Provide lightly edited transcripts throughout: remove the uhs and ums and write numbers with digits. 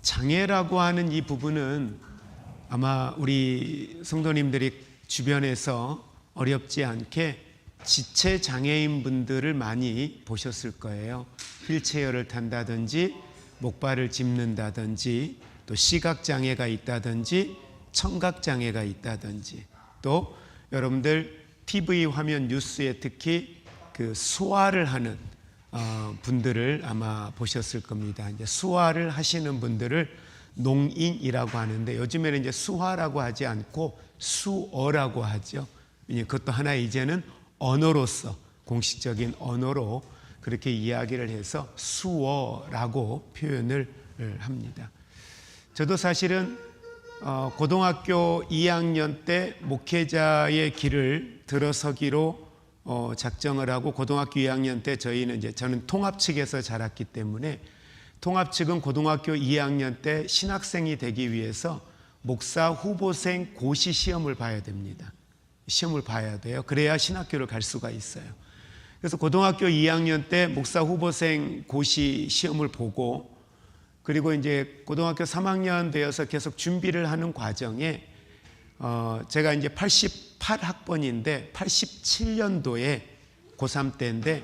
장애라고 하는 이 부분은 아마 우리 성도님들이 주변에서 어렵지 않게 지체 장애인 분들을 많이 보셨을 거예요. 휠체어를 탄다든지 목발을 짚는다든지 또 시각장애가 있다든지 청각장애가 있다든지 또 여러분들 TV 화면 뉴스에 특히 그 수화를 하는 분들을 아마 보셨을 겁니다. 이제 수화를 하시는 분들을 농인이라고 하는데 요즘에는 이제 수화라고 하지 않고 수어라고 하죠. 그것도 하나 이제는 언어로서 공식적인 언어로 그렇게 이야기를 해서 수어라고 표현을 합니다. 저도 사실은 고등학교 2학년 때 목회자의 길을 들어서기로 작정을 하고 고등학교 2학년 때 저는 통합 측에서 자랐기 때문에 통합 측은 고등학교 2학년 때 신학생이 되기 위해서 목사 후보생 고시 시험을 봐야 됩니다. 시험을 봐야 돼요. 그래야 신학교를 갈 수가 있어요. 그래서 고등학교 2학년 때 목사 후보생 고시 시험을 보고 그리고 이제 고등학교 3학년 되어서 계속 준비를 하는 과정에 제가 이제 88학번인데 87년도에 고3 때인데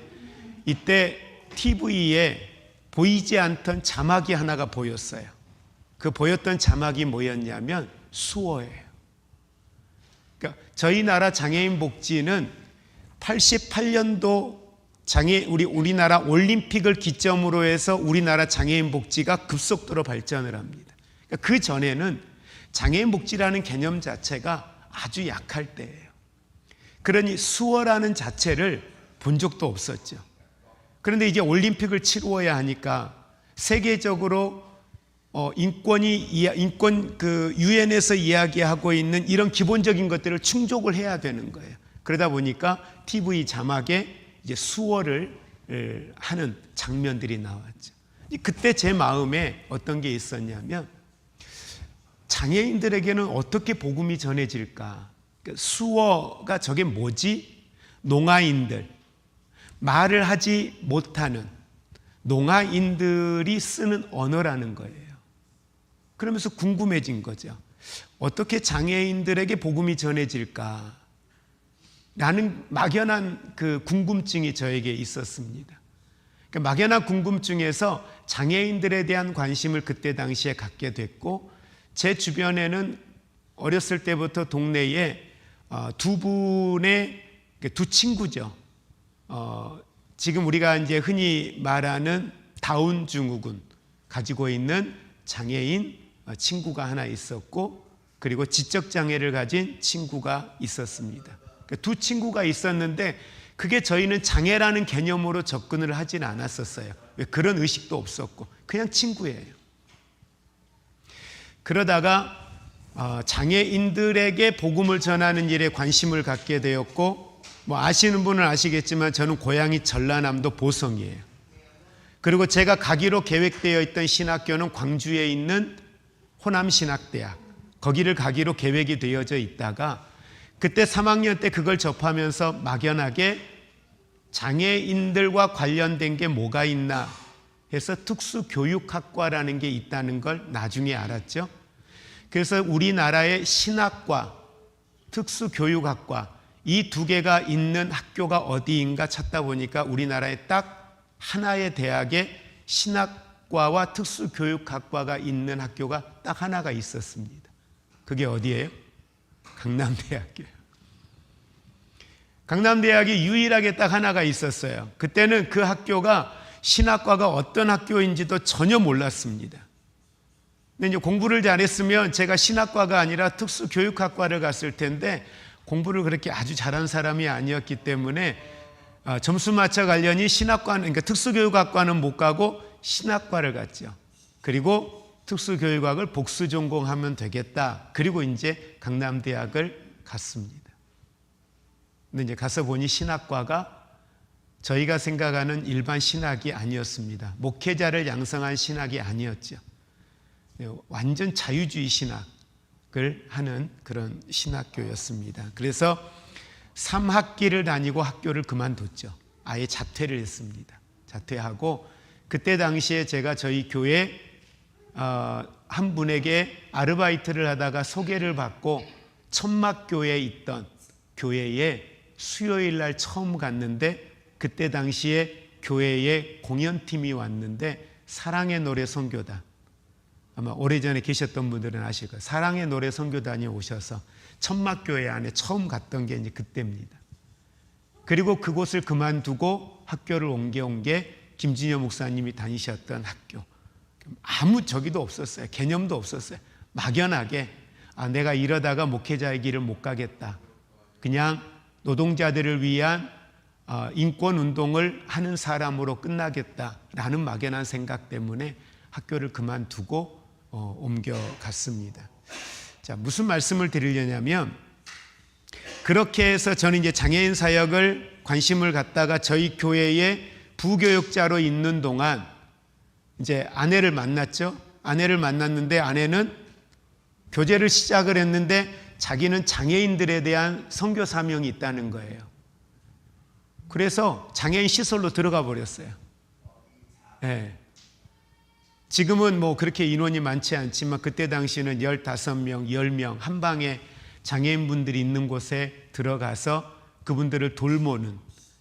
이때 TV에 보이지 않던 자막이 하나가 보였어요. 그 보였던 자막이 뭐였냐면 수어예요. 그러니까 저희 나라 장애인 복지는 88년도 우리나라 올림픽을 기점으로 해서 우리나라 장애인 복지가 급속도로 발전을 합니다. 그러니까 그 전에는 장애인 복지라는 개념 자체가 아주 약할 때예요. 그러니 수어라는 자체를 본 적도 없었죠. 그런데 이제 올림픽을 치루어야 하니까 세계적으로 인권 그 유엔에서 이야기하고 있는 이런 기본적인 것들을 충족을 해야 되는 거예요. 그러다 보니까 TV 자막에 이제 수어를 하는 장면들이 나왔죠. 그때 제 마음에 어떤 게 있었냐면 장애인들에게는 어떻게 복음이 전해질까? 수어가 저게 뭐지? 농아인들, 말을 하지 못하는 농아인들이 쓰는 언어라는 거예요. 그러면서 궁금해진 거죠. 어떻게 장애인들에게 복음이 전해질까? 라는 막연한 그 궁금증이 저에게 있었습니다. 그 막연한 궁금증에서 장애인들에 대한 관심을 그때 당시에 갖게 됐고 제 주변에는 어렸을 때부터 동네에 두 분의 두 친구죠. 지금 우리가 이제 흔히 말하는 다운 증후군 가지고 있는 장애인 친구가 하나 있었고 그리고 지적 장애를 가진 친구가 있었습니다. 두 친구가 있었는데 그게 저희는 장애라는 개념으로 접근을 하진 않았었어요. 왜 그런 의식도 없었고 그냥 친구예요. 그러다가 장애인들에게 복음을 전하는 일에 관심을 갖게 되었고 뭐 아시는 분은 아시겠지만 저는 고향이 전라남도 보성이에요. 그리고 제가 가기로 계획되어 있던 신학교는 광주에 있는 호남신학대학 거기를 가기로 계획이 되어져 있다가 그때 3학년 때 그걸 접하면서 막연하게 장애인들과 관련된 게 뭐가 있나 해서 특수교육학과라는 게 있다는 걸 나중에 알았죠. 그래서 우리나라의 신학과, 특수교육학과 이 두 개가 있는 학교가 어디인가 찾다 보니까 우리나라에 딱 하나의 대학에 신학과와 특수교육학과가 있는 학교가 딱 하나가 있었습니다. 그게 어디예요? 강남대학교예요. 강남대학이 유일하게 딱 하나가 있었어요. 그때는 그 학교가 신학과가 어떤 학교인지도 전혀 몰랐습니다. 근데 이제 공부를 잘했으면 제가 신학과가 아니라 특수교육학과를 갔을 텐데 공부를 그렇게 아주 잘한 사람이 아니었기 때문에 점수 맞춰 가려니 신학과는 그러니까 특수교육학과는 못 가고 신학과를 갔죠. 그리고 특수교육학을 복수 전공하면 되겠다. 그리고 이제 강남대학을 갔습니다. 근데 이제 가서 보니 신학과가 저희가 생각하는 일반 신학이 아니었습니다. 목회자를 양성한 신학이 아니었죠. 완전 자유주의 신학을 하는 그런 신학교였습니다. 그래서 3학기를 다니고 학교를 그만뒀죠. 아예 자퇴를 했습니다. 자퇴하고 그때 당시에 제가 저희 교회 한 분에게 아르바이트를 하다가 소개를 받고 천막교회에 있던 교회에 수요일 날 처음 갔는데, 그때 당시에 교회에 공연팀이 왔는데 사랑의 노래 선교단, 아마 오래전에 계셨던 분들은 아실 거예요. 사랑의 노래 선교단이 오셔서 천막교회 안에 처음 갔던 게 이제 그때입니다. 그리고 그곳을 그만두고 학교를 옮겨온 게 김진여 목사님이 다니셨던 학교. 아무 저기도 없었어요. 개념도 없었어요. 막연하게 내가 이러다가 목회자의 길을 못 가겠다, 그냥 노동자들을 위한 인권운동을 하는 사람으로 끝나겠다라는 막연한 생각 때문에 학교를 그만두고 옮겨갔습니다. 자, 무슨 말씀을 드리려냐면, 그렇게 해서 저는 이제 장애인 사역을 관심을 갖다가 저희 교회에 부교육자로 있는 동안 이제 아내를 만났죠. 아내를 만났는데 아내는 교제를 시작을 했는데 자기는 장애인들에 대한 선교 사명이 있다는 거예요. 그래서 장애인 시설로 들어가 버렸어요. 네. 지금은 뭐 그렇게 인원이 많지 않지만 그때 당시는 15명, 10명 한 방에 장애인분들이 있는 곳에 들어가서 그분들을 돌보는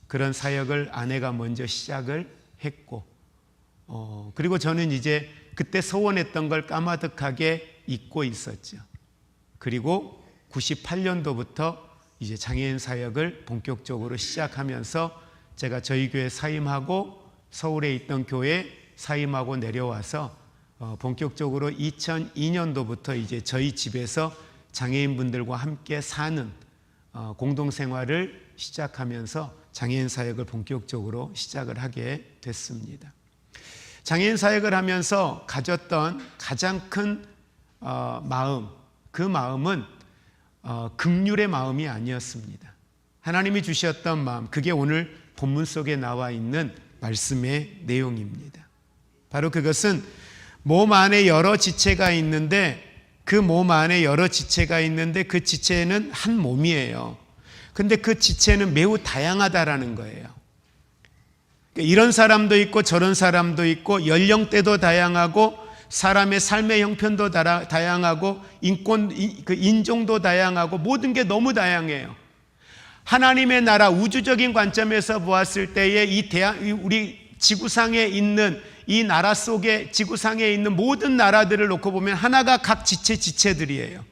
그런 사역을 아내가 먼저 시작을 했고, 그리고 저는 이제 그때 소원했던 걸 까마득하게 잊고 있었죠. 그리고 98년도부터 이제 장애인 사역을 본격적으로 시작하면서 제가 저희 교회 사임하고 서울에 있던 교회 사임하고 내려와서 본격적으로 2002년도부터 이제 저희 집에서 장애인분들과 함께 사는 공동생활을 시작하면서 장애인 사역을 본격적으로 시작을 하게 됐습니다. 장애인 사역을 하면서 가졌던 가장 큰 마음, 그 마음은 긍휼의 마음이 아니었습니다. 하나님이 주셨던 마음, 그게 오늘 본문 속에 나와 있는 말씀의 내용입니다. 바로 그것은 몸 안에 여러 지체가 있는데, 그 몸 안에 여러 지체가 있는데 그 지체는 한 몸이에요. 근데 그 지체는 매우 다양하다라는 거예요. 이런 사람도 있고 저런 사람도 있고, 연령대도 다양하고 사람의 삶의 형편도 다양하고 인종도 다양하고, 모든 게 너무 다양해요. 하나님의 나라, 우주적인 관점에서 보았을 때에 우리 지구상에 있는 이 나라 속에, 지구상에 있는 모든 나라들을 놓고 보면 하나가 각 지체들이에요.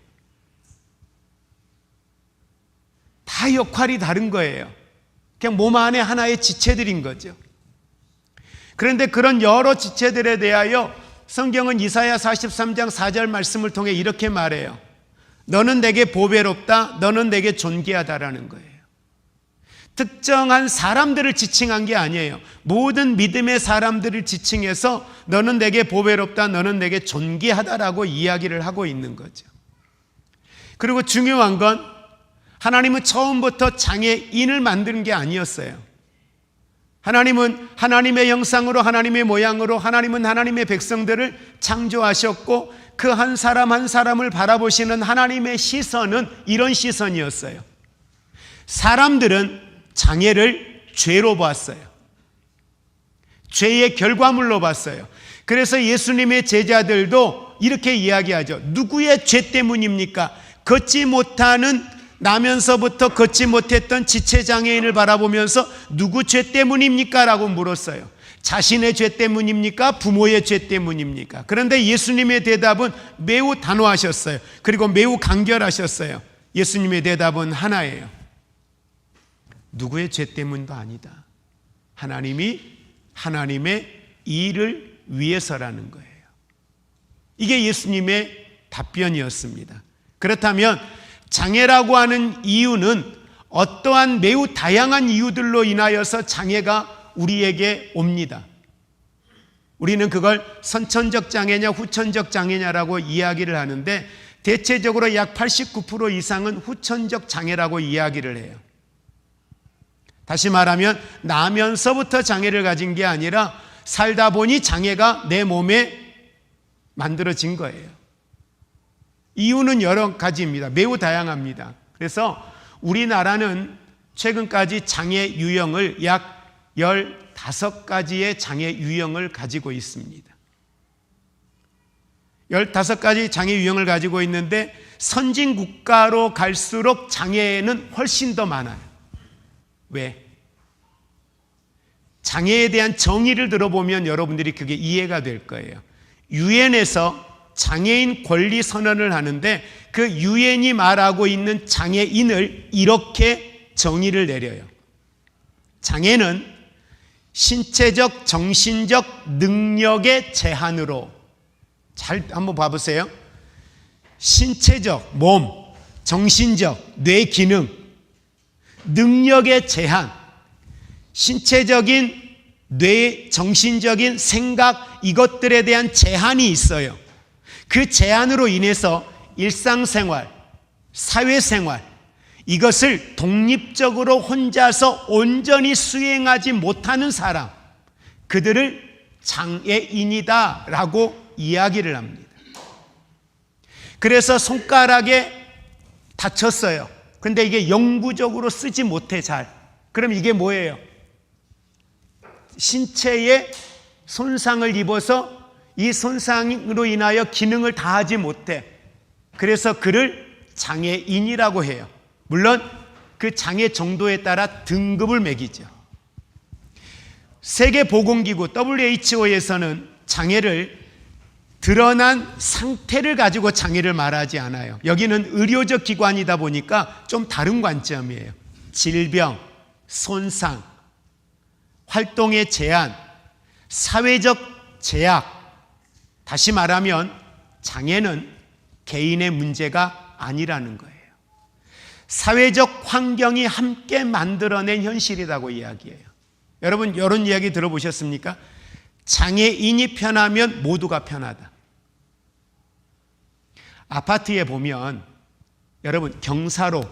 다 역할이 다른 거예요. 그냥 몸 안에 하나의 지체들인 거죠. 그런데 그런 여러 지체들에 대하여 성경은 이사야 43장 4절 말씀을 통해 이렇게 말해요. 너는 내게 보배롭다, 너는 내게 존귀하다라는 거예요. 특정한 사람들을 지칭한 게 아니에요. 모든 믿음의 사람들을 지칭해서 너는 내게 보배롭다, 너는 내게 존귀하다라고 이야기를 하고 있는 거죠. 그리고 중요한 건 하나님은 처음부터 장애인을 만드는 게 아니었어요. 하나님은 하나님의 형상으로, 하나님의 모양으로, 하나님은 하나님의 백성들을 창조하셨고, 그 한 사람 한 사람을 바라보시는 하나님의 시선은 이런 시선이었어요. 사람들은 장애를 죄로 봤어요. 죄의 결과물로 봤어요. 그래서 예수님의 제자들도 이렇게 이야기하죠. 누구의 죄 때문입니까? 걷지 못하는, 나면서부터 걷지 못했던 지체장애인을 바라보면서 누구 죄 때문입니까? 라고 물었어요. 자신의 죄 때문입니까? 부모의 죄 때문입니까? 그런데 예수님의 대답은 매우 단호하셨어요. 그리고 매우 간결하셨어요. 예수님의 대답은 하나예요. 누구의 죄 때문도 아니다. 하나님이 하나님의 일을 위해서라는 거예요. 이게 예수님의 답변이었습니다. 그렇다면 장애라고 하는 이유는 어떠한 매우 다양한 이유들로 인하여서 장애가 우리에게 옵니다. 우리는 그걸 선천적 장애냐 후천적 장애냐라고 이야기를 하는데, 대체적으로 약 89% 이상은 후천적 장애라고 이야기를 해요. 다시 말하면 나면서부터 장애를 가진 게 아니라 살다 보니 장애가 내 몸에 만들어진 거예요. 이유는 여러 가지입니다. 매우 다양합니다. 그래서 우리나라는 최근까지 장애 유형을 약 15가지의 장애 유형을 가지고 있습니다. 15가지 장애 유형을 가지고 있는데 선진 국가로 갈수록 장애는 훨씬 더 많아요. 왜? 장애에 대한 정의를 들어보면 여러분들이 그게 이해가 될 거예요. 유엔에서 장애인 권리 선언을 하는데 그 유엔이 말하고 있는 장애인을 이렇게 정의를 내려요. 장애는 신체적, 정신적 능력의 제한으로, 잘 한번 봐보세요. 신체적, 몸, 정신적, 뇌 기능, 능력의 제한, 신체적인, 뇌, 정신적인 생각, 이것들에 대한 제한이 있어요. 그 제한으로 인해서 일상생활, 사회생활, 이것을 독립적으로 혼자서 온전히 수행하지 못하는 사람, 그들을 장애인이다라고 이야기를 합니다. 그래서 손가락에 다쳤어요. 근데 이게 영구적으로 쓰지 못해 잘. 그럼 이게 뭐예요? 신체에 손상을 입어서 이 손상으로 인하여 기능을 다하지 못해. 그래서 그를 장애인이라고 해요. 물론 그 장애 정도에 따라 등급을 매기죠. 세계보건기구 WHO에서는 장애를 드러난 상태를 가지고 장애를 말하지 않아요. 여기는 의료적 기관이다 보니까 좀 다른 관점이에요. 질병, 손상, 활동의 제한, 사회적 제약. 다시 말하면 장애는 개인의 문제가 아니라는 거예요. 사회적 환경이 함께 만들어낸 현실이라고 이야기해요. 여러분 이런 이야기 들어보셨습니까? 장애인이 편하면 모두가 편하다. 아파트에 보면 여러분 경사로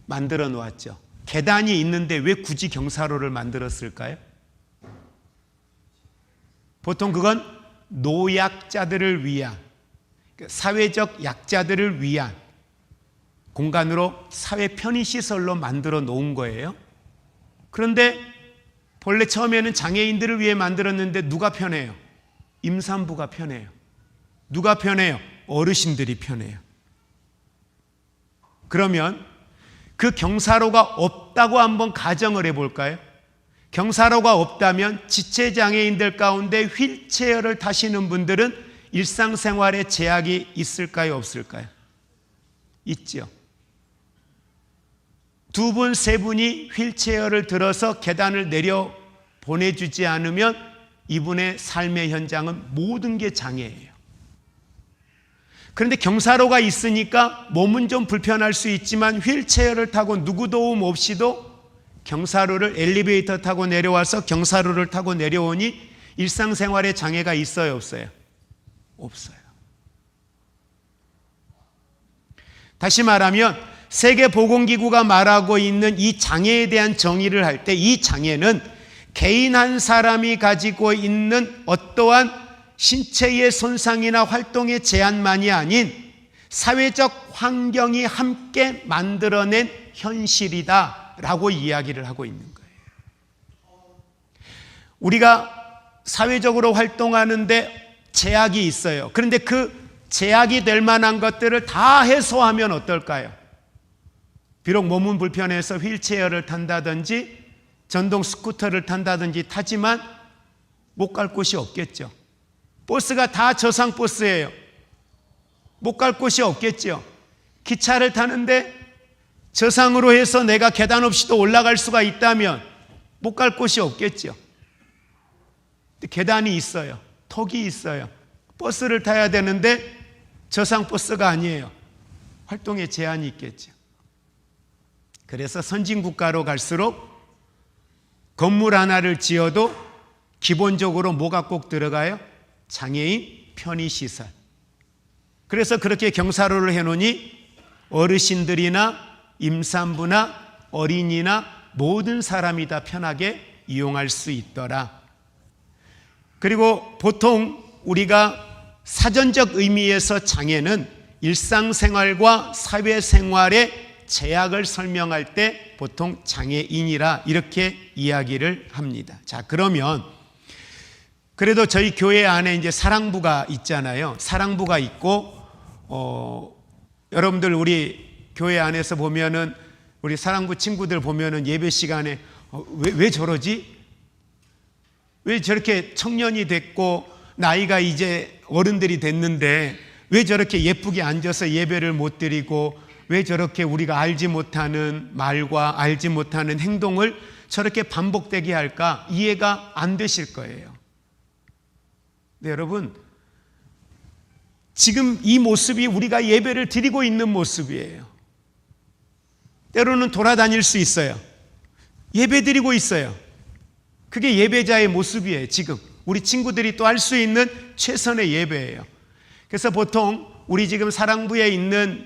만들어 놓았죠. 계단이 있는데 왜 굳이 경사로를 만들었을까요? 보통 그건 노약자들을 위한, 사회적 약자들을 위한 공간으로 사회 편의시설로 만들어 놓은 거예요. 그런데 본래 처음에는 장애인들을 위해 만들었는데 누가 편해요? 임산부가 편해요. 누가 편해요? 어르신들이 편해요. 그러면 그 경사로가 없다고 한번 가정을 해볼까요? 경사로가 없다면 지체장애인들 가운데 휠체어를 타시는 분들은 일상생활에 제약이 있을까요? 없을까요? 있죠. 두 분, 세 분이 휠체어를 들어서 계단을 내려 보내주지 않으면 이분의 삶의 현장은 모든 게 장애예요. 그런데 경사로가 있으니까 몸은 좀 불편할 수 있지만 휠체어를 타고 누구 도움 없이도 경사로를 엘리베이터 타고 내려와서 경사로를 타고 내려오니 일상생활에 장애가 있어요, 없어요? 없어요. 다시 말하면 세계보건기구가 말하고 있는 이 장애에 대한 정의를 할 때 이 장애는 개인 한 사람이 가지고 있는 어떠한 신체의 손상이나 활동의 제한만이 아닌 사회적 환경이 함께 만들어낸 현실이다라고 이야기를 하고 있는 거예요. 우리가 사회적으로 활동하는데 제약이 있어요. 그런데 그 제약이 될 만한 것들을 다 해소하면 어떨까요? 비록 몸은 불편해서 휠체어를 탄다든지 전동 스쿠터를 탄다든지 타지만 못 갈 곳이 없겠죠. 버스가 다 저상버스예요. 못 갈 곳이 없겠죠. 기차를 타는데 저상으로 해서 내가 계단 없이도 올라갈 수가 있다면 못 갈 곳이 없겠죠. 계단이 있어요. 턱이 있어요. 버스를 타야 되는데 저상버스가 아니에요. 활동에 제한이 있겠죠. 그래서 선진국가로 갈수록 건물 하나를 지어도 기본적으로 뭐가 꼭 들어가요? 장애인 편의시설. 그래서 그렇게 경사로를 해놓으니 어르신들이나 임산부나 어린이나 모든 사람이 다 편하게 이용할 수 있더라. 그리고 보통 우리가 사전적 의미에서 장애는 일상생활과 사회생활의 제약을 설명할 때 보통 장애인이라 이렇게 이야기를 합니다. 자, 그러면 그래도 저희 교회 안에 이제 사랑부가 있잖아요. 사랑부가 있고, 여러분들 우리 교회 안에서 보면은 우리 사랑부 친구들 보면은 예배 시간에 왜 저러지? 왜 저렇게 청년이 됐고 나이가 이제 어른들이 됐는데 왜 저렇게 예쁘게 앉아서 예배를 못 드리고 왜 저렇게 우리가 알지 못하는 말과 알지 못하는 행동을 저렇게 반복되게 할까? 이해가 안 되실 거예요. 네, 여러분, 지금 이 모습이 우리가 예배를 드리고 있는 모습이에요. 때로는 돌아다닐 수 있어요. 예배 드리고 있어요. 그게 예배자의 모습이에요. 지금 우리 친구들이 또 할 수 있는 최선의 예배예요. 그래서 보통 우리 지금 사랑부에 있는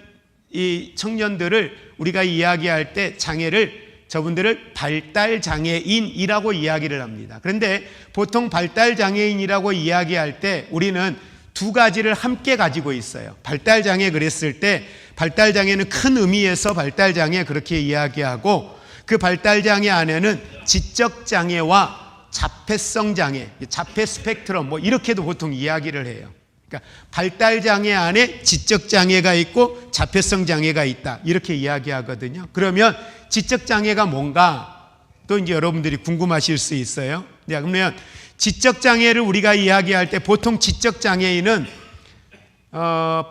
이 청년들을 우리가 이야기할 때 장애를 저분들을 발달장애인이라고 이야기를 합니다. 그런데 보통 발달장애인이라고 이야기할 때 우리는 두 가지를 함께 가지고 있어요. 발달장애 그랬을 때 발달장애는 큰 의미에서 발달장애 그렇게 이야기하고 그 발달장애 안에는 지적장애와 자폐성장애, 자폐 스펙트럼 뭐 이렇게도 보통 이야기를 해요. 그러니까 발달장애 안에 지적장애가 있고 자폐성장애가 있다 이렇게 이야기하거든요. 그러면 지적장애가 뭔가 또 이제 여러분들이 궁금하실 수 있어요. 그러면 지적장애를 우리가 이야기할 때 보통 지적장애인은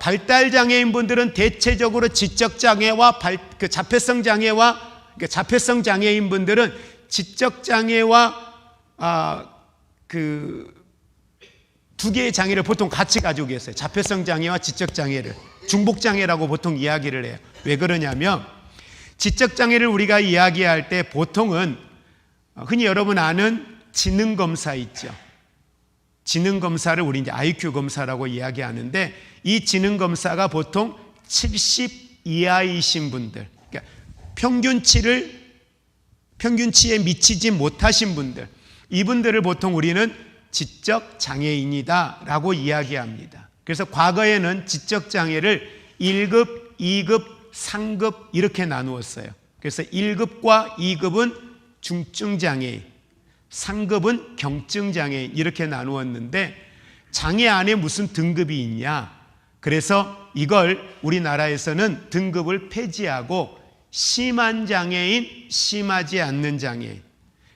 발달장애인분들은 대체적으로 지적장애와 자폐성장애와 그러니까 자폐성장애인분들은 지적장애와 두 개의 장애를 보통 같이 가지고 계세요. 자폐성장애와 지적장애를 중복장애라고 보통 이야기를 해요. 왜 그러냐면 지적장애를 우리가 이야기할 때 보통은 흔히 여러분 아는 지능검사 있죠. 지능검사를 우리 이제 IQ 검사라고 이야기하는데 이 지능검사가 보통 70 이하이신 분들, 그러니까 평균치에 미치지 못하신 분들, 이분들을 보통 우리는 지적장애인이다라고 이야기합니다. 그래서 과거에는 지적장애를 1급, 2급, 3급 이렇게 나누었어요. 그래서 1급과 2급은 중증장애인, 3급은 경증장애인 이렇게 나누었는데 장애 안에 무슨 등급이 있냐? 그래서 이걸 우리나라에서는 등급을 폐지하고 심한 장애인, 심하지 않는 장애인.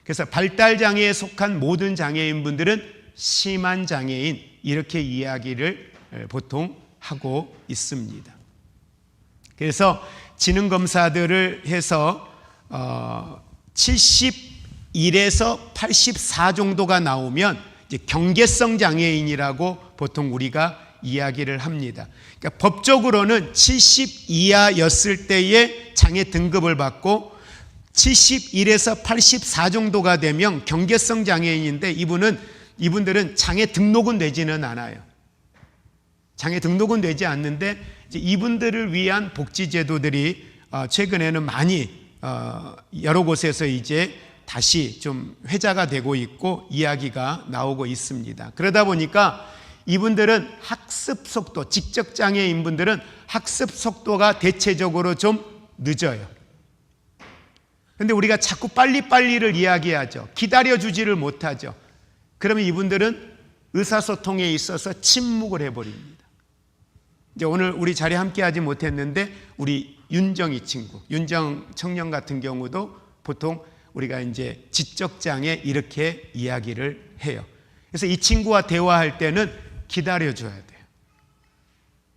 그래서 발달장애에 속한 모든 장애인분들은 심한 장애인 이렇게 이야기를 보통 하고 있습니다. 그래서 지능검사들을 해서 71에서 84 정도가 나오면 이제 경계성 장애인이라고 보통 우리가 이야기를 합니다. 그러니까 법적으로는 70 이하였을 때의 장애 등급을 받고 71에서 84 정도가 되면 경계성 장애인인데 이분들은 장애 등록은 되지는 않아요. 장애 등록은 되지 않는데 이제 이분들을 위한 복지 제도들이 최근에는 많이 여러 곳에서 이제 다시 좀 회자가 되고 있고 이야기가 나오고 있습니다. 그러다 보니까 이분들은 학습 속도, 지적장애인분들은 학습 속도가 대체적으로 좀 늦어요. 그런데 우리가 자꾸 빨리빨리를 이야기하죠. 기다려주지를 못하죠. 그러면 이분들은 의사소통에 있어서 침묵을 해버립니다. 이제 오늘 우리 자리에 함께 하지 못했는데 우리 윤정이 친구, 윤정 청년 같은 경우도 보통 우리가 이제 지적장애 이렇게 이야기를 해요. 그래서 이 친구와 대화할 때는 기다려줘야 돼요.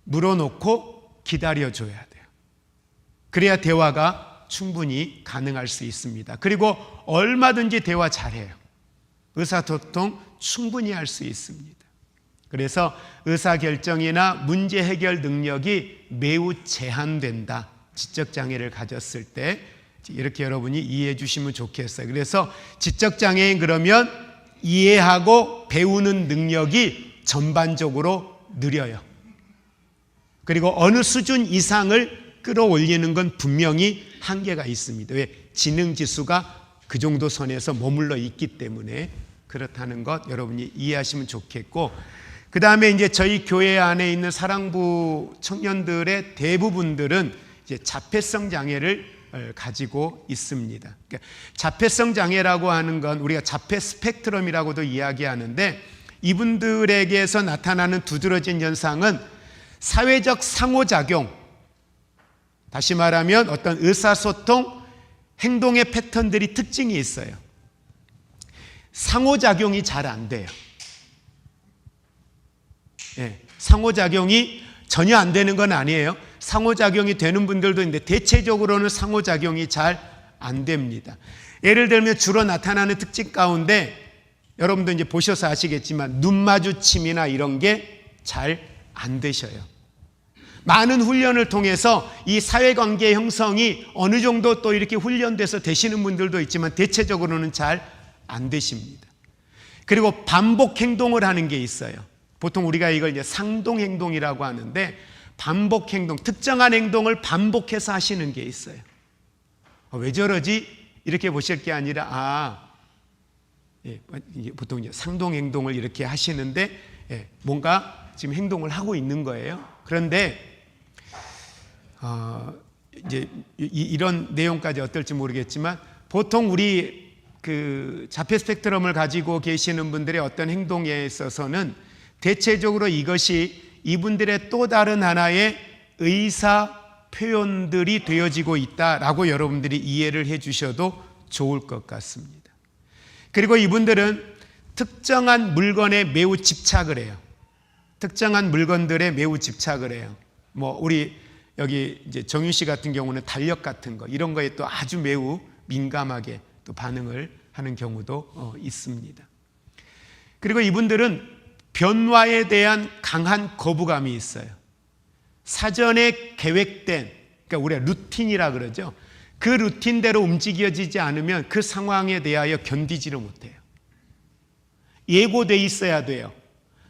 물어놓고 기다려줘야 돼요. 그래야 대화가 충분히 가능할 수 있습니다. 그리고 얼마든지 대화 잘해요. 의사소통 충분히 할 수 있습니다. 그래서 의사결정이나 문제 해결 능력이 매우 제한된다. 지적장애를 가졌을 때 이렇게 여러분이 이해해 주시면 좋겠어요. 그래서 지적장애인 그러면 이해하고 배우는 능력이 전반적으로 느려요. 그리고 어느 수준 이상을 끌어올리는 건 분명히 한계가 있습니다. 왜? 지능지수가 그 정도 선에서 머물러 있기 때문에 그렇다는 것 여러분이 이해하시면 좋겠고, 그 다음에 이제 저희 교회 안에 있는 사랑부 청년들의 대부분들은 이제 자폐성 장애를 가지고 있습니다. 그러니까 자폐성 장애라고 하는 건 우리가 자폐 스펙트럼이라고도 이야기하는데 이분들에게서 나타나는 두드러진 현상은 사회적 상호작용, 다시 말하면 어떤 의사소통, 행동의 패턴들이 특징이 있어요. 상호작용이 잘 안 돼요. 상호작용이 전혀 안 되는 건 아니에요. 상호작용이 되는 분들도 있는데 대체적으로는 상호작용이 잘 안 됩니다. 예를 들면 주로 나타나는 특징 가운데 여러분도 이제 보셔서 아시겠지만 눈 마주침이나 이런 게 잘 안 되셔요. 많은 훈련을 통해서 이 사회관계 형성이 어느 정도 또 이렇게 훈련돼서 되시는 분들도 있지만 대체적으로는 잘 안 되십니다. 그리고 반복 행동을 하는 게 있어요. 보통 우리가 이걸 이제 상동 행동이라고 하는데 반복 행동, 특정한 행동을 반복해서 하시는 게 있어요. 왜 저러지? 이렇게 보실 게 아니라 보통 이제 상동 행동을 이렇게 하시는데 뭔가 지금 행동을 하고 있는 거예요. 그런데 이제 이런 내용까지 어떨지 모르겠지만 보통 우리 그 자폐 스펙트럼을 가지고 계시는 분들의 어떤 행동에 있어서는 대체적으로 이것이 이분들의 또 다른 하나의 의사 표현들이 되어지고 있다라고 여러분들이 이해를 해 주셔도 좋을 것 같습니다. 그리고 이분들은 특정한 물건에 매우 집착을 해요. 특정한 물건들에 매우 집착을 해요. 뭐 우리 여기 이제 정윤 씨 같은 경우는 달력 같은 거 이런 거에 또 아주 매우 민감하게 또 반응을 하는 경우도 있습니다. 그리고 이분들은 변화에 대한 강한 거부감이 있어요. 사전에 계획된, 그러니까 우리가 루틴이라 그러죠. 그 루틴대로 움직여지지 않으면 그 상황에 대하여 견디지를 못해요. 예고돼 있어야 돼요.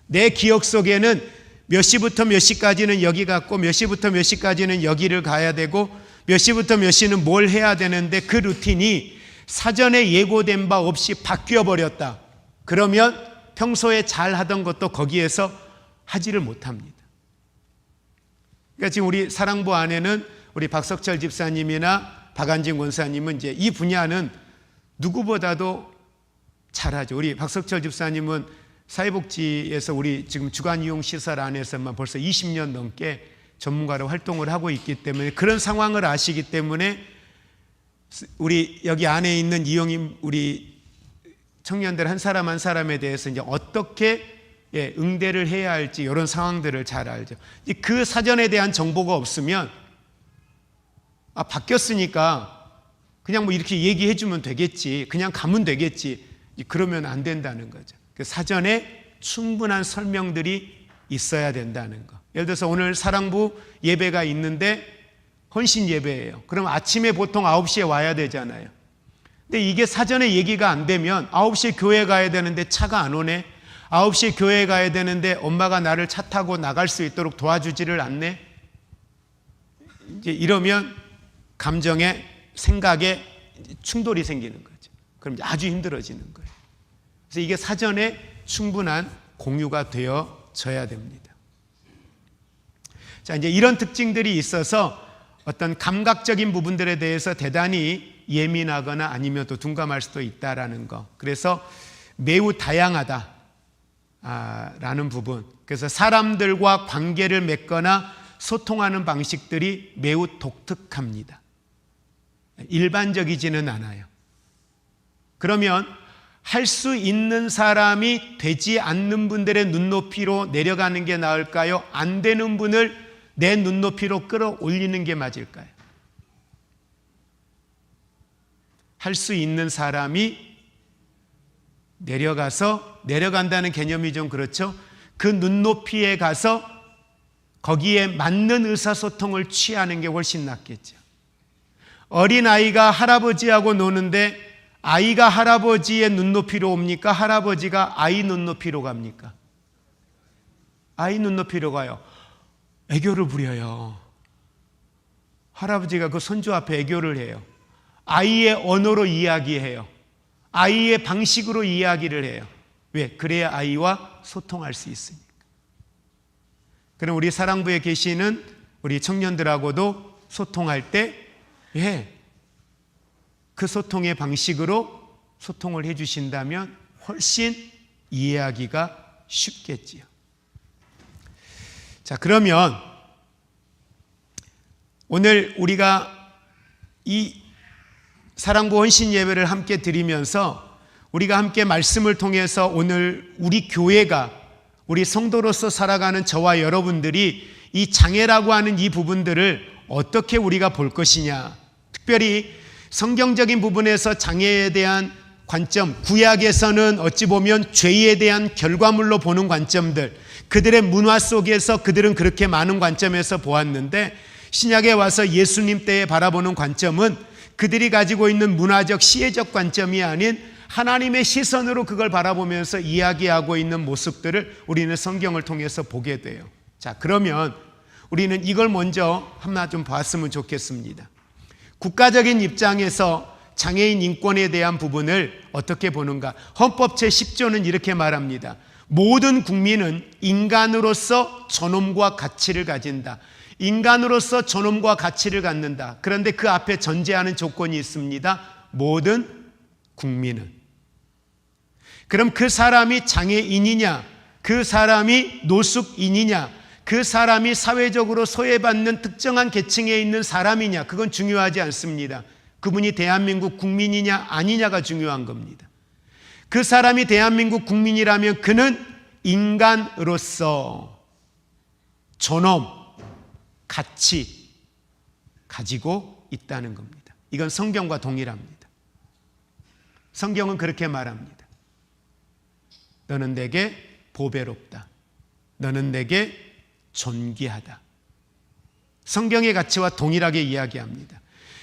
내 기억 속에는 몇 시부터 몇 시까지는 여기 갔고 몇 시부터 몇 시까지는 여기를 가야 되고 몇 시부터 몇 시는 뭘 해야 되는데 그 루틴이 사전에 예고된 바 없이 바뀌어 버렸다. 그러면 평소에 잘 하던 것도 거기에서 하지를 못합니다. 그러니까 지금 우리 사랑부 안에는 우리 박석철 집사님이나 박안진 권사님은 이제 이 분야는 누구보다도 잘하죠. 우리 박석철 집사님은 사회복지에서 우리 지금 주간이용시설 안에서만 벌써 20년 넘게 전문가로 활동을 하고 있기 때문에 그런 상황을 아시기 때문에 우리 여기 안에 있는 이용임 우리 청년들 한 사람 한 사람에 대해서 이제 어떻게 응대를 해야 할지 이런 상황들을 잘 알죠. 그 사전에 대한 정보가 없으면 바뀌었으니까 그냥 뭐 이렇게 얘기해 주면 되겠지, 그냥 가면 되겠지, 그러면 안 된다는 거죠. 그 사전에 충분한 설명들이 있어야 된다는 거. 예를 들어서 오늘 사랑부 예배가 있는데 헌신 예배예요. 그럼 아침에 보통 9시에 와야 되잖아요. 근데 이게 사전에 얘기가 안 되면 9시에 교회 가야 되는데 차가 안 오네, 9시에 교회 가야 되는데 엄마가 나를 차 타고 나갈 수 있도록 도와주지를 않네, 이제 이러면 감정에 생각에 충돌이 생기는 거죠. 그럼 아주 힘들어지는 거예요. 그래서 이게 사전에 충분한 공유가 되어져야 됩니다. 자, 이제 이런 특징들이 있어서 어떤 감각적인 부분들에 대해서 대단히 예민하거나 아니면 또 둔감할 수도 있다라는 거. 그래서 매우 다양하다 라는 부분. 그래서 사람들과 관계를 맺거나 소통하는 방식들이 매우 독특합니다. 일반적이지는 않아요. 그러면 할 수 있는 사람이 되지 않는 분들의 눈높이로 내려가는 게 나을까요? 안 되는 분을 내 눈높이로 끌어올리는 게 맞을까요? 할 수 있는 사람이 내려간다는 개념이 좀 그렇죠. 그 눈높이에 가서 거기에 맞는 의사소통을 취하는 게 훨씬 낫겠죠. 어린아이가 할아버지하고 노는데 아이가 할아버지의 눈높이로 옵니까? 할아버지가 아이 눈높이로 갑니까? 아이 눈높이로 가요. 애교를 부려요. 할아버지가 그 손주 앞에 애교를 해요. 아이의 언어로 이야기해요. 아이의 방식으로 이야기를 해요. 왜? 그래야 아이와 소통할 수 있으니까. 그럼 우리 사랑부에 계시는 우리 청년들하고도 소통할 때 그 소통의 방식으로 소통을 해주신다면 훨씬 이해하기가 쉽겠지요. 자, 그러면 오늘 우리가 이 사랑부 헌신 예배를 함께 드리면서 우리가 함께 말씀을 통해서 오늘 우리 교회가, 우리 성도로서 살아가는 저와 여러분들이 이 장애라고 하는 이 부분들을 어떻게 우리가 볼 것이냐, 특별히 성경적인 부분에서 장애에 대한 관점, 구약에서는 어찌 보면 죄에 대한 결과물로 보는 관점들, 그들의 문화 속에서 그들은 그렇게 많은 관점에서 보았는데, 신약에 와서 예수님 때에 바라보는 관점은 그들이 가지고 있는 문화적 시혜적 관점이 아닌 하나님의 시선으로 그걸 바라보면서 이야기하고 있는 모습들을 우리는 성경을 통해서 보게 돼요. 자, 그러면 우리는 이걸 먼저 하나 좀 봤으면 좋겠습니다. 국가적인 입장에서 장애인 인권에 대한 부분을 어떻게 보는가? 헌법 제10조는 이렇게 말합니다. 모든 국민은 인간으로서 존엄과 가치를 가진다. 인간으로서 존엄과 가치를 갖는다. 그런데 그 앞에 전제하는 조건이 있습니다. 모든 국민은. 그럼 그 사람이 장애인이냐, 그 사람이 노숙인이냐, 그 사람이 사회적으로 소외받는 특정한 계층에 있는 사람이냐, 그건 중요하지 않습니다. 그분이 대한민국 국민이냐 아니냐가 중요한 겁니다. 그 사람이 대한민국 국민이라면 그는 인간으로서 존엄, 가치 가지고 있다는 겁니다. 이건 성경과 동일합니다. 성경은 그렇게 말합니다. 너는 내게 보배롭다. 너는 내게 존귀하다. 성경의 가치와 동일하게 이야기합니다.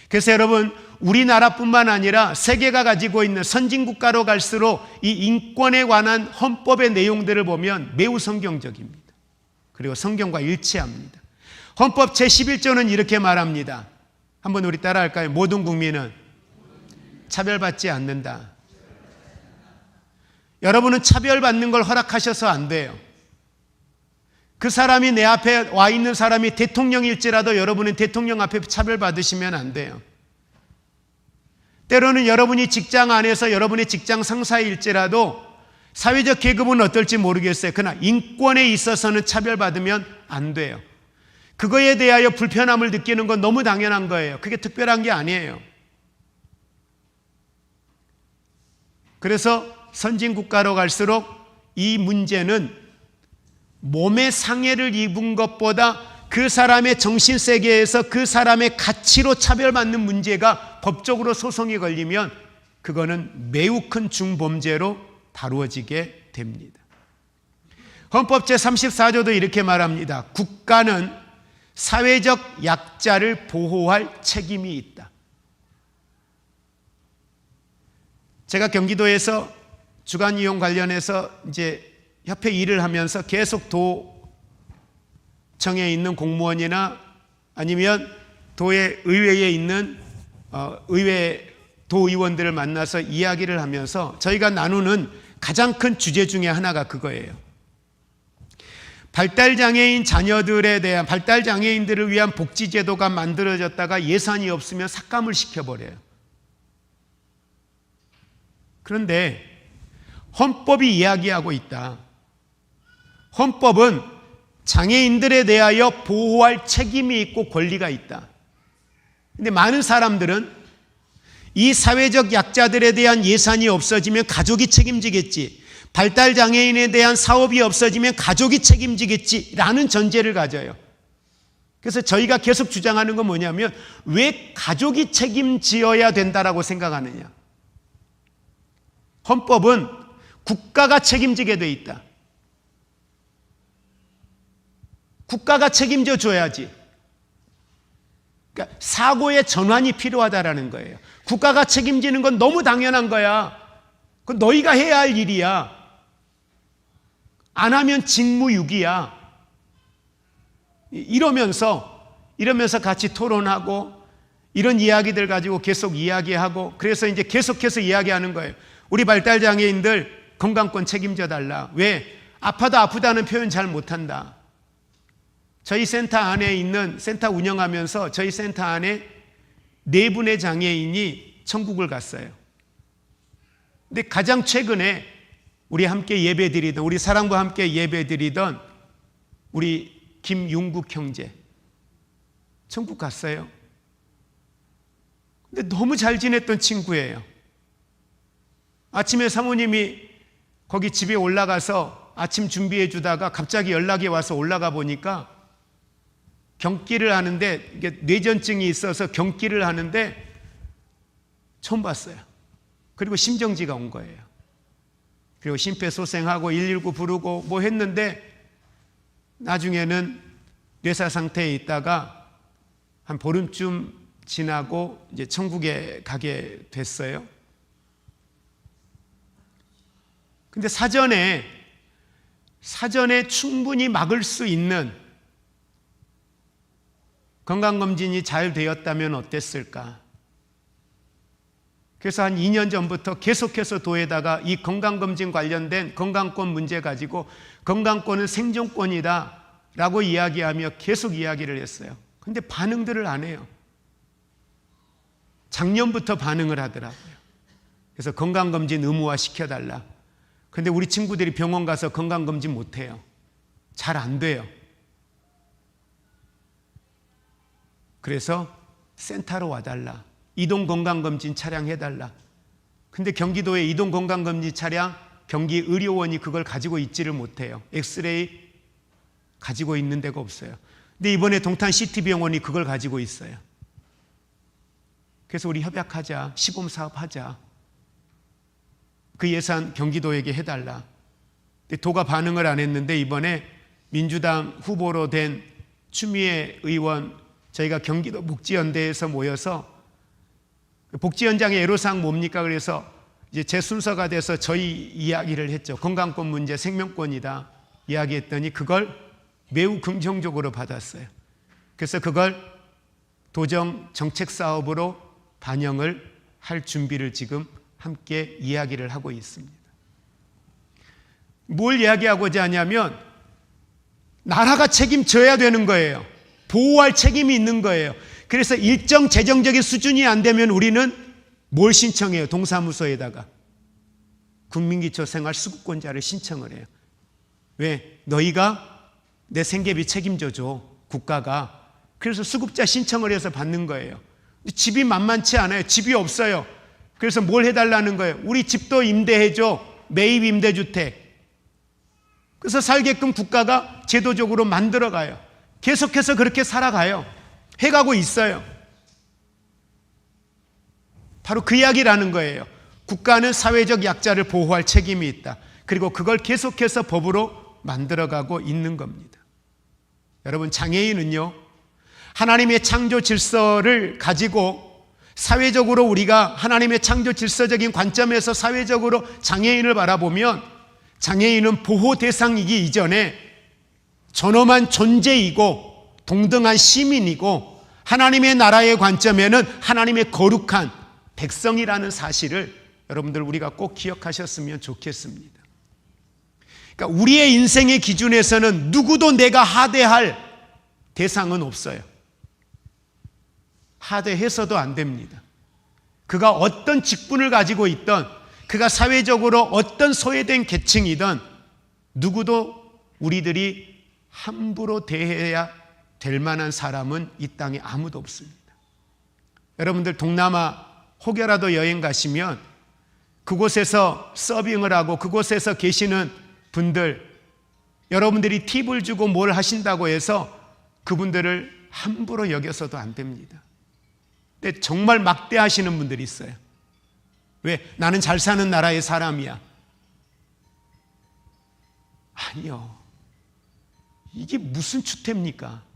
그래서 여러분, 우리나라뿐만 아니라 세계가 가지고 있는 선진국가로 갈수록 이 인권에 관한 헌법의 내용들을 보면 매우 성경적입니다. 그리고 성경과 일치합니다. 헌법 제11조는 이렇게 말합니다. 한번 우리 따라할까요? 모든 국민은 차별받지 않는다. 여러분은 차별받는 걸 허락하셔서 안 돼요. 그 사람이 내 앞에 와 있는 사람이 대통령일지라도 여러분은 대통령 앞에 차별받으시면 안 돼요. 때로는 여러분이 직장 안에서 여러분의 직장 상사일지라도 사회적 계급은 어떨지 모르겠어요. 그러나 인권에 있어서는 차별받으면 안 돼요. 그거에 대하여 불편함을 느끼는 건 너무 당연한 거예요. 그게 특별한 게 아니에요. 그래서 선진국가로 갈수록 이 문제는 몸의 상해를 입은 것보다 그 사람의 정신세계에서 그 사람의 가치로 차별받는 문제가 법적으로 소송이 걸리면 그거는 매우 큰 중범죄로 다루어지게 됩니다. 헌법 제34조도 이렇게 말합니다. 국가는 사회적 약자를 보호할 책임이 있다. 제가 경기도에서 주간 이용 관련해서 이제 협회 일을 하면서 계속 도청에 있는 공무원이나 아니면 도의 의회에 있는 의회 도의원들을 만나서 이야기를 하면서 저희가 나누는 가장 큰 주제 중에 하나가 그거예요. 발달장애인 자녀들에 대한, 발달장애인들을 위한 복지제도가 만들어졌다가 예산이 없으면 삭감을 시켜버려요. 그런데 헌법이 이야기하고 있다. 헌법은 장애인들에 대하여 보호할 책임이 있고 권리가 있다. 그런데 많은 사람들은 이 사회적 약자들에 대한 예산이 없어지면 가족이 책임지겠지, 발달장애인에 대한 사업이 없어지면 가족이 책임지겠지라는 전제를 가져요. 그래서 저희가 계속 주장하는 건 뭐냐면, 왜 가족이 책임지어야 된다라고 생각하느냐. 헌법은 국가가 책임지게 돼 있다. 국가가 책임져 줘야지. 그러니까 사고의 전환이 필요하다라는 거예요. 국가가 책임지는 건 너무 당연한 거야. 그건 너희가 해야 할 일이야. 안 하면 직무유기야. 이러면서 같이 토론하고 이런 이야기들 가지고 계속 이야기하고, 그래서 이제 계속해서 이야기하는 거예요. 우리 발달장애인들 건강권 책임져 달라. 왜? 아파도 아프다는 표현 잘 못한다. 저희 센터 안에 있는, 센터 운영하면서 저희 센터 안에 4분의 장애인이 천국을 갔어요. 근데 가장 최근에 우리 함께 예배드리던, 우리 사랑과 함께 예배드리던 우리 김용국 형제 천국 갔어요. 근데 너무 잘 지냈던 친구예요. 아침에 사모님이 거기 집에 올라가서 아침 준비해 주다가 갑자기 연락이 와서 올라가 보니까 경기를 하는데, 이게 뇌전증이 있어서 경기를 하는데 처음 봤어요. 그리고 심정지가 온 거예요. 그리고 심폐소생하고 119 부르고 뭐 했는데 나중에는 뇌사 상태에 있다가 한 보름쯤 지나고 이제 천국에 가게 됐어요. 근데 사전에 충분히 막을 수 있는 건강검진이 잘 되었다면 어땠을까? 그래서 한 2년 전부터 계속해서 도에다가 이 건강검진 관련된 건강권 문제 가지고 건강권은 생존권이다 라고 이야기하며 계속 이야기를 했어요. 근데 반응들을 안 해요. 작년부터 반응을 하더라고요. 그래서 건강검진 의무화 시켜달라. 근데 우리 친구들이 병원 가서 건강검진 못해요. 잘 안 돼요. 그래서 센터로 와달라. 이동건강검진 차량 해달라. 근데 경기도에 이동건강검진 차량 경기의료원이 그걸 가지고 있지를 못해요. 엑스레이 가지고 있는 데가 없어요. 근데 이번에 동탄시티병원이 그걸 가지고 있어요. 그래서 우리 협약하자. 시범사업하자. 그 예산 경기도에게 해달라. 근데 도가 반응을 안 했는데 이번에 민주당 후보로 된 추미애 의원, 저희가 경기도 복지연대에서 모여서 복지연장의 애로사항 뭡니까? 그래서 이제 제 순서가 돼서 저희 이야기를 했죠. 건강권 문제 생명권이다 이야기했더니 그걸 매우 긍정적으로 받았어요. 그래서 그걸 도정 정책사업으로 반영을 할 준비를 지금 함께 이야기를 하고 있습니다. 뭘 이야기하고자 하냐면 나라가 책임져야 되는 거예요. 보호할 책임이 있는 거예요. 그래서 일정 재정적인 수준이 안 되면 우리는 뭘 신청해요? 동사무소에다가 국민기초생활수급권자를 신청을 해요. 왜? 너희가 내 생계비 책임져줘, 국가가. 그래서 수급자 신청을 해서 받는 거예요. 집이 만만치 않아요. 집이 없어요. 그래서 뭘 해달라는 거예요? 우리 집도 임대해줘. 매입 임대주택. 그래서 살게끔 국가가 제도적으로 만들어가요. 계속해서 그렇게 살아가요. 해가고 있어요. 바로 그 이야기라는 거예요. 국가는 사회적 약자를 보호할 책임이 있다. 그리고 그걸 계속해서 법으로 만들어가고 있는 겁니다. 여러분, 장애인은요, 하나님의 창조 질서를 가지고 사회적으로 우리가 하나님의 창조 질서적인 관점에서 사회적으로 장애인을 바라보면 장애인은 보호 대상이기 이전에 존엄한 존재이고 동등한 시민이고 하나님의 나라의 관점에는 하나님의 거룩한 백성이라는 사실을 여러분들 우리가 꼭 기억하셨으면 좋겠습니다. 그러니까 우리의 인생의 기준에서는 누구도 내가 하대할 대상은 없어요. 하대해서도 안 됩니다. 그가 어떤 직분을 가지고 있던, 그가 사회적으로 어떤 소외된 계층이든 누구도 우리들이 함부로 대해야 될 만한 사람은 이 땅에 아무도 없습니다. 여러분들 동남아 혹여라도 여행 가시면 그곳에서 서빙을 하고 그곳에서 계시는 분들, 여러분들이 팁을 주고 뭘 하신다고 해서 그분들을 함부로 여겨서도 안 됩니다. 근데 정말 막대하시는 분들이 있어요. 왜? 나는 잘 사는 나라의 사람이야. 아니요. 이게 무슨 추태입니까?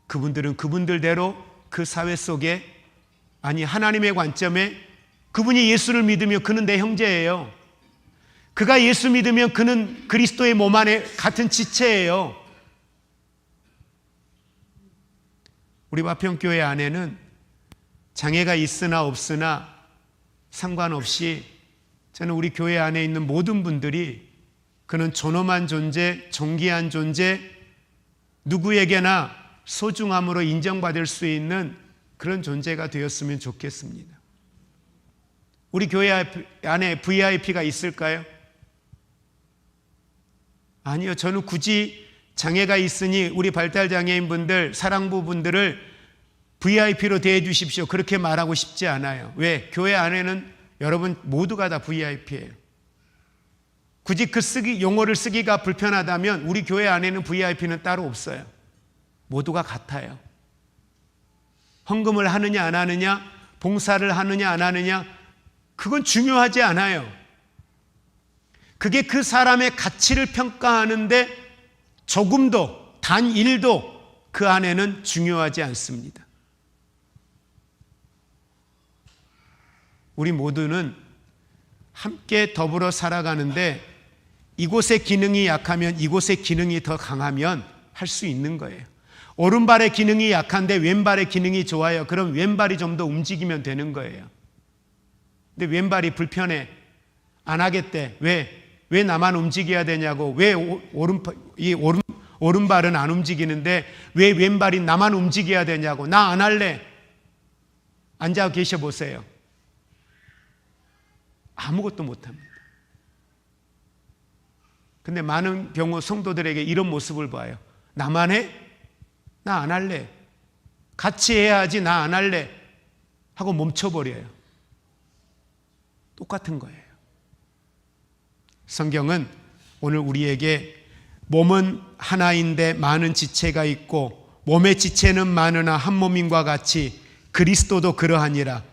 그분들은 그분들대로 그 사회 속에, 아니 하나님의 관점에 그분이 예수를 믿으면 그는 내 형제예요. 그가 예수 믿으면 그는 그리스도의 몸 안에 같은 지체예요. 우리 화평교회 안에는 장애가 있으나 없으나 상관없이 저는 우리 교회 안에 있는 모든 분들이 그는 존엄한 존재, 존귀한 존재, 누구에게나 소중함으로 인정받을 수 있는 그런 존재가 되었으면 좋겠습니다. 우리 교회 안에 VIP가 있을까요? 아니요. 저는 굳이 장애가 있으니 우리 발달장애인분들, 사랑부분들을 VIP로 대해 주십시오, 그렇게 말하고 싶지 않아요. 왜? 교회 안에는 여러분 모두가 다 VIP예요. 굳이 그 용어를 쓰기가 불편하다면 우리 교회 안에는 VIP는 따로 없어요. 모두가 같아요. 헌금을 하느냐 안 하느냐, 봉사를 하느냐 안 하느냐, 그건 중요하지 않아요. 그게 그 사람의 가치를 평가하는데 조금도, 단 1도 그 안에는 중요하지 않습니다. 우리 모두는 함께 더불어 살아가는데 이곳의 기능이 약하면 이곳의 기능이 더 강하면 할 수 있는 거예요. 오른발의 기능이 약한데 왼발의 기능이 좋아요. 그럼 왼발이 좀 더 움직이면 되는 거예요. 근데 왼발이 불편해, 안 하겠대. 왜 나만 움직여야 되냐고. 왜 오른발은 안 움직이는데 왜 왼발이 나만 움직여야 되냐고. 나 안 할래. 앉아 계셔 보세요. 아무것도 못합니다. 근데 많은 경우 성도들에게 이런 모습을 봐요. 나만 해? 나 안 할래. 같이 해야지, 나 안 할래 하고 멈춰버려요. 똑같은 거예요. 성경은 오늘 우리에게 몸은 하나인데 많은 지체가 있고 몸의 지체는 많으나 한 몸인과 같이 그리스도도 그러하니라.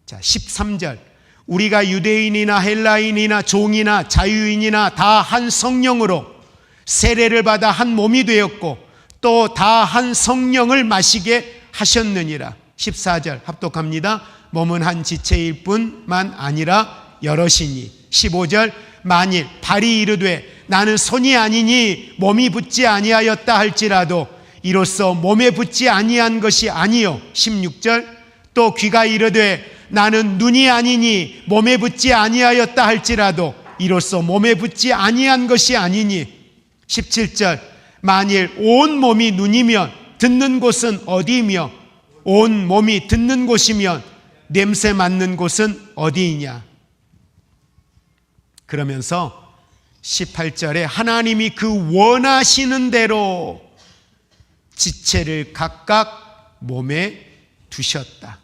자, 13절. 우리가 유대인이나 헬라인이나 종이나 자유인이나 다 한 성령으로 세례를 받아 한 몸이 되었고 또 다 한 성령을 마시게 하셨느니라. 14절 합독합니다. 몸은 한 지체일 뿐만 아니라 여럿이니. 15절. 만일 발이 이르되 나는 손이 아니니 몸이 붙지 아니하였다 할지라도 이로써 몸에 붙지 아니한 것이 아니요. 16절. 또 귀가 이르되 나는 눈이 아니니 몸에 붙지 아니하였다 할지라도 이로써 몸에 붙지 아니한 것이 아니니. 17절. 만일 온 몸이 눈이면 듣는 곳은 어디이며 온 몸이 듣는 곳이면 냄새 맡는 곳은 어디이냐. 그러면서 18절에 하나님이 그 원하시는 대로 지체를 각각 몸에 두셨다.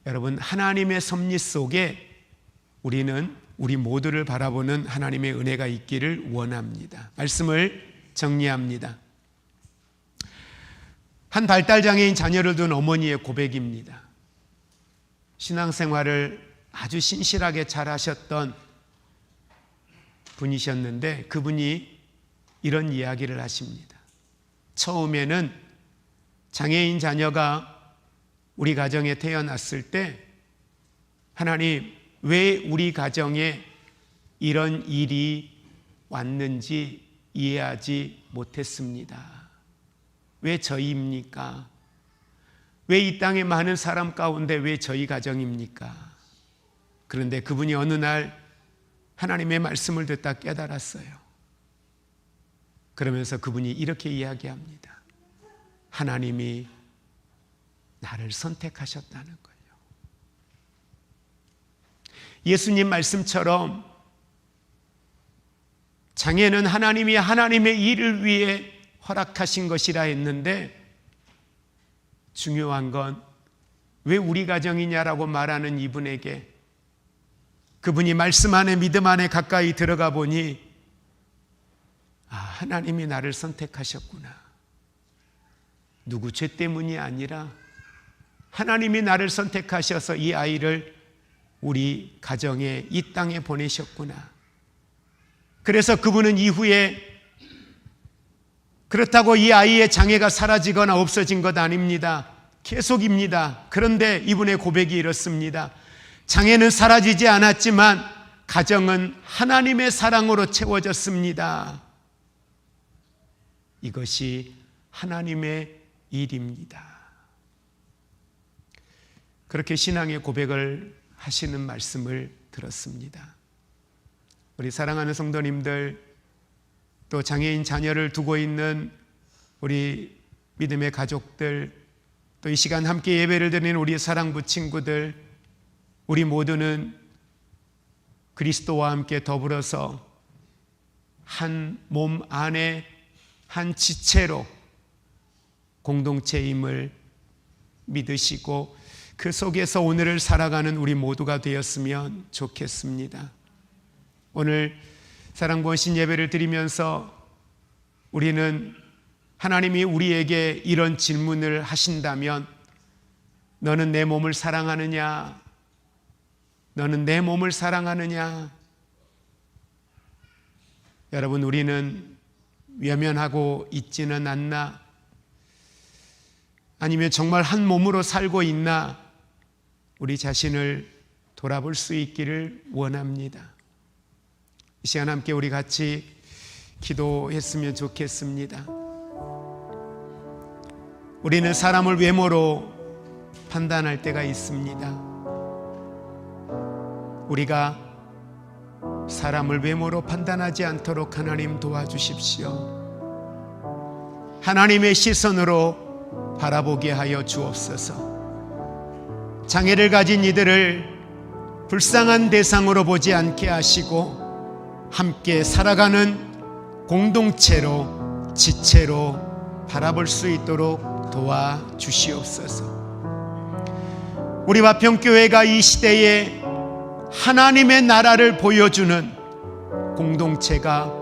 여러분, 하나님의 섭리 속에 우리 모두를 바라보는 하나님의 은혜가 있기를 원합니다. 말씀을 정리합니다. 한 발달장애인 자녀를 둔 어머니의 고백입니다. 신앙생활을 아주 신실하게 잘 하셨던 분이셨는데 그분이 이런 이야기를 하십니다. 처음에는 장애인 자녀가 우리 가정에 태어났을 때 하나님, 왜 우리 가정에 이런 일이 왔는지 이해하지 못했습니다. 왜 저희입니까? 왜 이 땅에 많은 사람 가운데 왜 저희 가정입니까? 그런데 그분이 어느 날 하나님의 말씀을 듣다 깨달았어요. 그러면서 그분이 이렇게 이야기합니다. 하나님이 나를 선택하셨다는 거예요. 예수님 말씀처럼 장애는 하나님이 하나님의 일을 위해 허락하신 것이라 했는데 중요한 건 왜 우리 가정이냐라고 말하는 이분에게 그분이 말씀 안에 믿음 안에 가까이 들어가 보니 하나님이 나를 선택하셨구나. 누구 죄 때문이 아니라 하나님이 나를 선택하셔서 이 아이를 우리 가정에 이 땅에 보내셨구나. 그래서 그분은 이후에 그렇다고 이 아이의 장애가 사라지거나 없어진 것 아닙니다. 계속입니다. 그런데 이분의 고백이 이렇습니다. 장애는 사라지지 않았지만 가정은 하나님의 사랑으로 채워졌습니다. 이것이 하나님의 일입니다. 그렇게 신앙의 고백을 하시는 말씀을 들었습니다. 우리 사랑하는 성도님들, 또 장애인 자녀를 두고 있는 우리 믿음의 가족들, 또 또 이 시간 함께 예배를 드리는 우리 사랑부 친구들, 우리 모두는 그리스도와 함께 더불어서 한 몸 안에 한 지체로 공동체임을 믿으시고 그 속에서 오늘을 살아가는 우리 모두가 되었으면 좋겠습니다. 오늘 사랑부원신 예배를 드리면서 우리는 하나님이 우리에게 이런 질문을 하신다면, 너는 내 몸을 사랑하느냐? 너는 내 몸을 사랑하느냐? 여러분, 우리는 외면하고 있지는 않나? 아니면 정말 한 몸으로 살고 있나? 우리 자신을 돌아볼 수 있기를 원합니다. 이 시간 함께 우리 같이 기도했으면 좋겠습니다. 우리는 사람을 외모로 판단할 때가 있습니다. 우리가 사람을 외모로 판단하지 않도록 하나님 도와주십시오. 하나님의 시선으로 바라보게 하여 주옵소서. 장애를 가진 이들을 불쌍한 대상으로 보지 않게 하시고 함께 살아가는 공동체로, 지체로 바라볼 수 있도록 도와주시옵소서. 우리 화평교회가 이 시대에 하나님의 나라를 보여주는 공동체가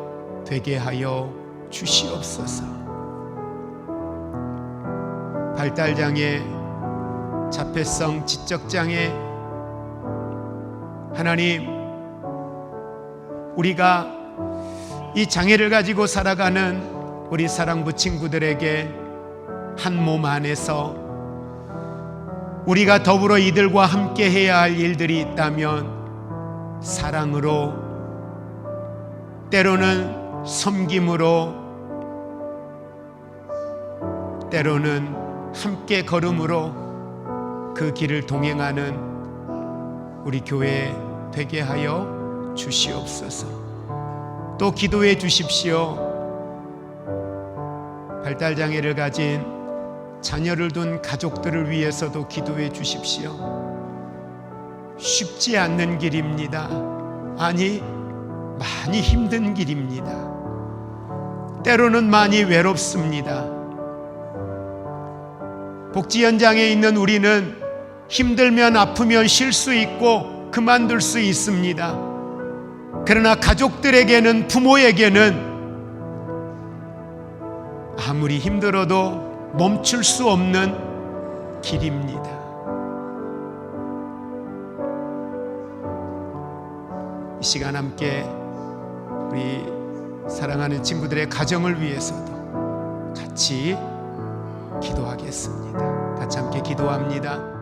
되게 하여 주시옵소서. 발달장애, 자폐성, 지적장애, 하나님, 우리가 이 장애를 가지고 살아가는 우리 사랑부 친구들에게 한 몸 안에서 우리가 더불어 이들과 함께 해야 할 일들이 있다면 사랑으로, 때로는 섬김으로, 때로는 함께 걸음으로 그 길을 동행하는 우리 교회 되게 하여 주시옵소서. 또 기도해 주십시오. 발달장애를 가진 자녀를 둔 가족들을 위해서도 기도해 주십시오. 쉽지 않는 길입니다. 아니, 많이 힘든 길입니다. 때로는 많이 외롭습니다. 복지 현장에 있는 우리는 힘들면 아프면 쉴 수 있고 그만둘 수 있습니다. 그러나 가족들에게는, 부모에게는 아무리 힘들어도 멈출 수 없는 길입니다. 이 시간 함께 우리 사랑하는 친구들의 가정을 위해서도 같이 기도하겠습니다. 같이 함께 기도합니다.